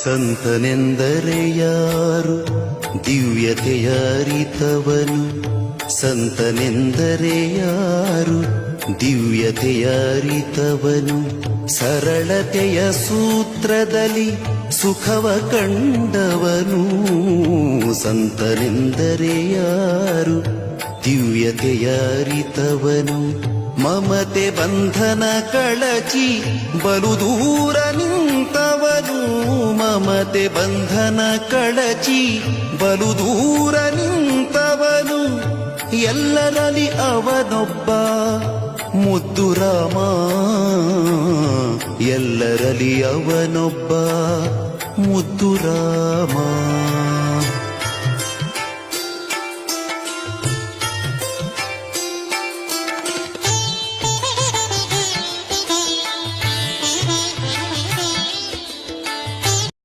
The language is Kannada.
ಸಂತನೆಂದರೆ ಯಾರು ದಿವ್ಯತೆಯ ಅರಿತವನು, ಸಂತನೆಂದರೆ ಯಾರು ದಿವ್ಯತೆಯ ಅರಿತವನು, ಸರಳತೆಯ ಸೂತ್ರದಲ್ಲಿ ಸುಖವ ಕಂಡವನು, ಸಂತನೆಂದರೆ ಯಾರು ದಿವ್ಯತೆಯ ಅರಿತವನು, ಮಮತೆ ಬಂಧನ ಕಳಚಿ ಬಲು ದೂರ ನಿಂತವನು, ಮಮತೆ ಬಂಧನ ಕಳಚಿ ಬಲು ದೂರ ನಿಂತವನು, ಎಲ್ಲರಲ್ಲಿ ಅವನೊಬ್ಬ ಮುದ್ದು ರಾಮ, ಎಲ್ಲರಲ್ಲಿ ಅವನೊಬ್ಬ ಮುದ್ದು ರಾಮ.